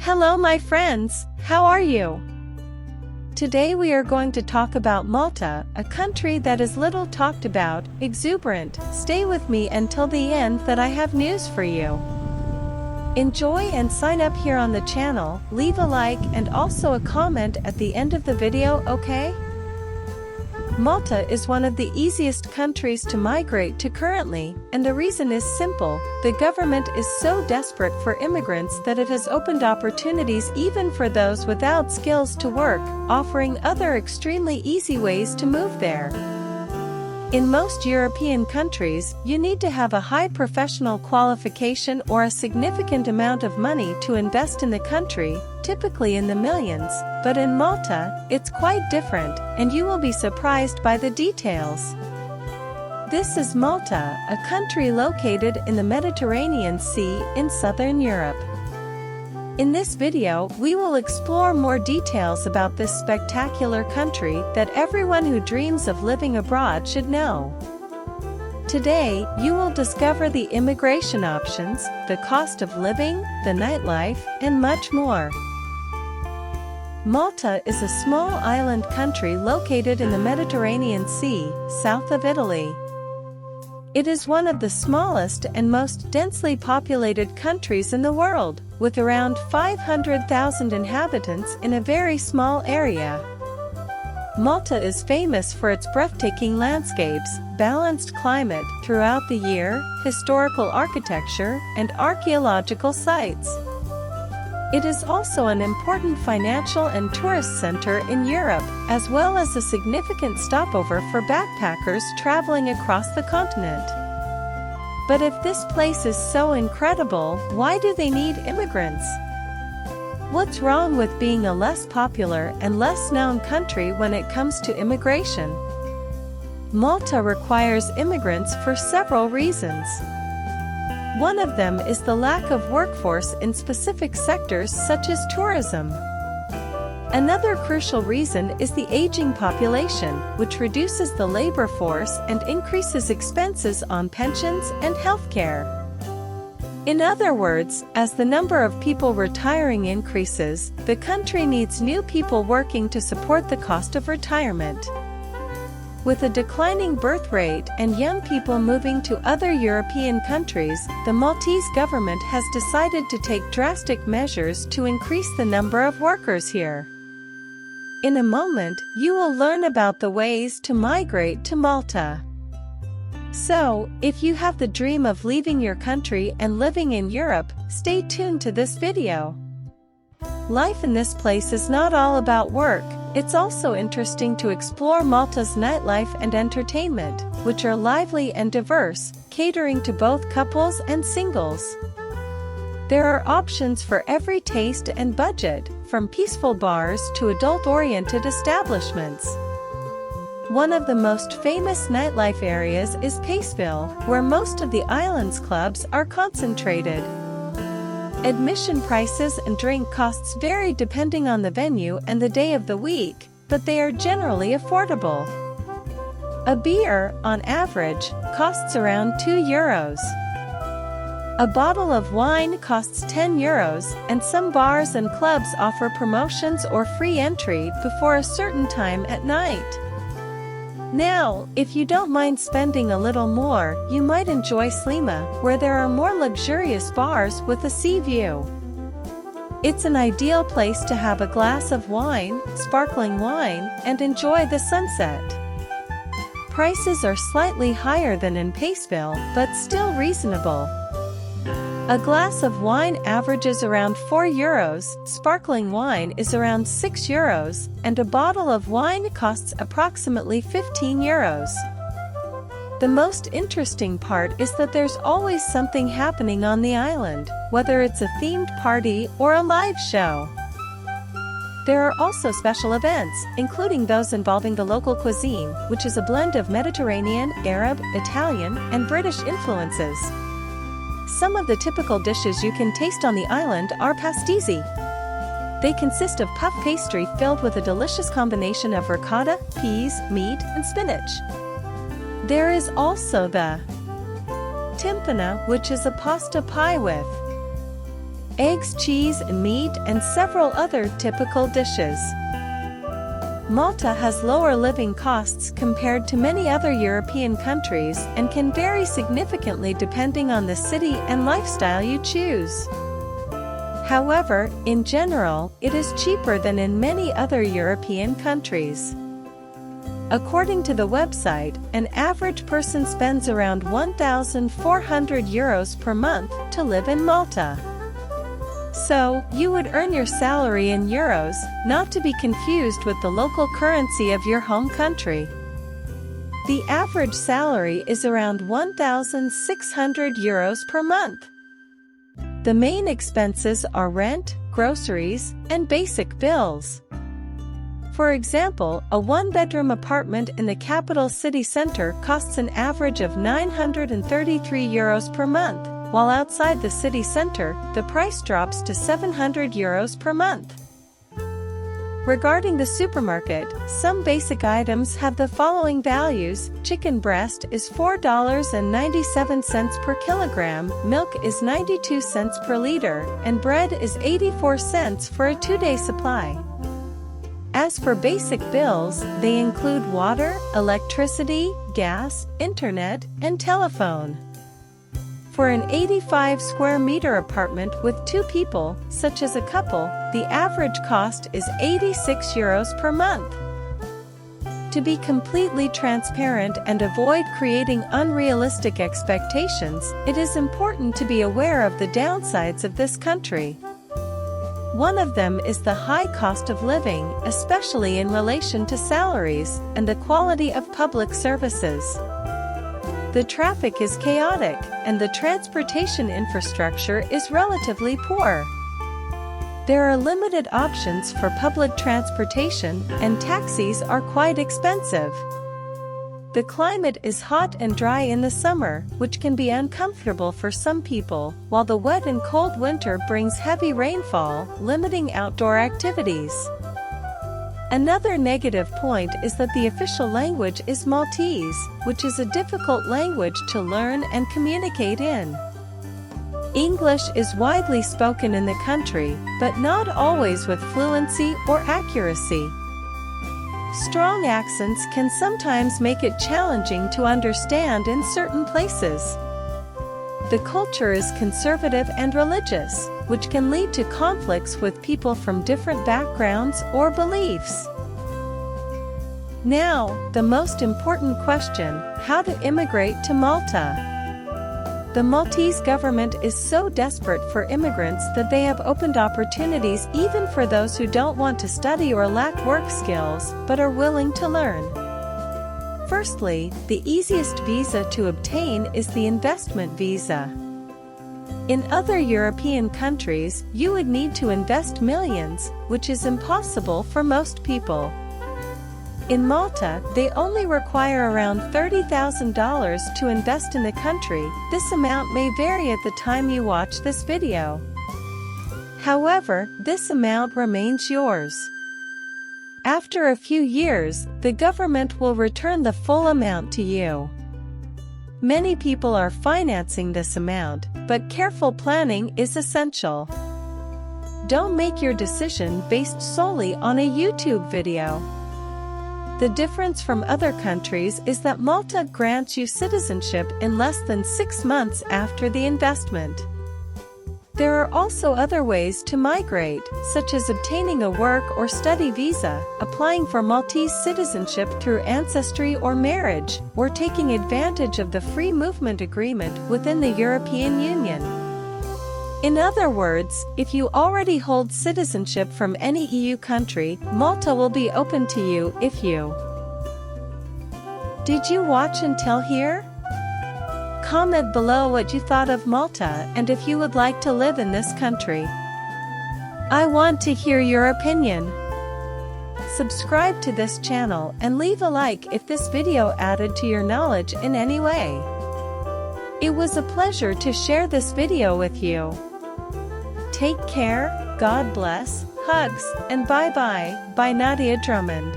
Hello my friends, how are you? Today we are going to talk about Malta, a country that is little talked about, exuberant. Stay with me until the end that I have news for you. Enjoy and sign up here on the channel, leave a like and also a comment at the end of the video, okay? Malta is one of the easiest countries to migrate to currently, and the reason is simple. The government is so desperate for immigrants that it has opened opportunities even for those without skills to work, offering other extremely easy ways to move there. In most European countries, you need to have a high professional qualification or a significant amount of money to invest in the country, typically in the millions, but in Malta, it's quite different, and you will be surprised by the details. This is Malta, a country located in the Mediterranean Sea in southern Europe. In this video, we will explore more details about this spectacular country that everyone who dreams of living abroad should know. Today, you will discover the immigration options, the cost of living, the nightlife, and much more. Malta is a small island country located in the Mediterranean Sea, south of Italy. It is one of the smallest and most densely populated countries in the world, with around 500,000 inhabitants in a very small area. Malta is famous for its breathtaking landscapes, balanced climate throughout the year, historical architecture, and archaeological sites. It is also an important financial and tourist center in Europe, as well as a significant stopover for backpackers traveling across the continent. But if this place is so incredible, why do they need immigrants? What's wrong with being a less popular and less known country when it comes to immigration? Malta requires immigrants for several reasons. One of them is the lack of workforce in specific sectors such as tourism. Another crucial reason is the aging population, which reduces the labor force and increases expenses on pensions and healthcare. In other words, as the number of people retiring increases, the country needs new people working to support the cost of retirement. With a declining birth rate and young people moving to other European countries, the Maltese government has decided to take drastic measures to increase the number of workers here. In a moment, you will learn about the ways to migrate to Malta. So, if you have the dream of leaving your country and living in Europe, stay tuned to this video. Life in this place is not all about work. It's also interesting to explore Malta's nightlife and entertainment, which are lively and diverse, catering to both couples and singles. There are options for every taste and budget, from peaceful bars to adult-oriented establishments. One of the most famous nightlife areas is Paceville, where most of the island's clubs are concentrated. Admission prices and drink costs vary depending on the venue and the day of the week, but they are generally affordable. A beer, on average, costs around €2. A bottle of wine costs €10, and some bars and clubs offer promotions or free entry before a certain time at night. Now, if you don't mind spending a little more, you might enjoy Slima, where there are more luxurious bars with a sea view. It's an ideal place to have a glass of wine, sparkling wine, and enjoy the sunset. Prices are slightly higher than in Paceville, but still reasonable. A glass of wine averages around €4, sparkling wine is around €6, and a bottle of wine costs approximately €15. The most interesting part is that there's always something happening on the island, whether it's a themed party or a live show. There are also special events, including those involving the local cuisine, which is a blend of Mediterranean, Arab, Italian, and British influences. Some of the typical dishes you can taste on the island are pastisi. They consist of puff pastry filled with a delicious combination of ricotta, peas, meat, and spinach. There is also the timpana, which is a pasta pie with eggs, cheese and meat, and several other typical dishes. Malta has lower living costs compared to many other European countries and can vary significantly depending on the city and lifestyle you choose. However, in general, it is cheaper than in many other European countries. According to the website, an average person spends around €1,400 per month to live in Malta. So, you would earn your salary in euros, not to be confused with the local currency of your home country. The average salary is around €1,600 per month. The main expenses are rent, groceries, and basic bills. For example, a one-bedroom apartment in the capital city center costs an average of €933 per month, while outside the city center, the price drops to €700 per month. Regarding the supermarket, some basic items have the following values: chicken breast is $4.97 per kilogram, milk is 92 cents per liter, and bread is 84 cents for a 2-day supply. As for basic bills, they include water, electricity, gas, internet, and telephone. For an 85 square meter apartment with 2 people, such as a couple, the average cost is €86 per month. To be completely transparent and avoid creating unrealistic expectations, it is important to be aware of the downsides of this country. One of them is the high cost of living, especially in relation to salaries, and the quality of public services. The traffic is chaotic, and the transportation infrastructure is relatively poor. There are limited options for public transportation, and taxis are quite expensive. The climate is hot and dry in the summer, which can be uncomfortable for some people, while the wet and cold winter brings heavy rainfall, limiting outdoor activities. Another negative point is that the official language is Maltese, which is a difficult language to learn and communicate in. English is widely spoken in the country, but not always with fluency or accuracy. Strong accents can sometimes make it challenging to understand in certain places. The culture is conservative and religious, which can lead to conflicts with people from different backgrounds or beliefs. Now, the most important question: how to immigrate to Malta? The Maltese government is so desperate for immigrants that they have opened opportunities even for those who don't want to study or lack work skills, but are willing to learn. Firstly, the easiest visa to obtain is the investment visa. In other European countries, you would need to invest millions, which is impossible for most people. In Malta, they only require around $30,000 to invest in the country. This amount may vary at the time you watch this video. However, this amount remains yours. After a few years, the government will return the full amount to you. Many people are financing this amount, but careful planning is essential. Don't make your decision based solely on a YouTube video. The difference from other countries is that Malta grants you citizenship in less than 6 months after the investment. There are also other ways to migrate, such as obtaining a work or study visa, applying for Maltese citizenship through ancestry or marriage, or taking advantage of the free movement agreement within the European Union. In other words, if you already hold citizenship from any EU country, Malta will be open to you if you. Did you watch until here? Comment below what you thought of Malta and if you would like to live in this country. I want to hear your opinion. Subscribe to this channel and leave a like if this video added to your knowledge in any way. It was a pleasure to share this video with you. Take care, God bless, hugs, and bye-bye, by Nadia Drummond.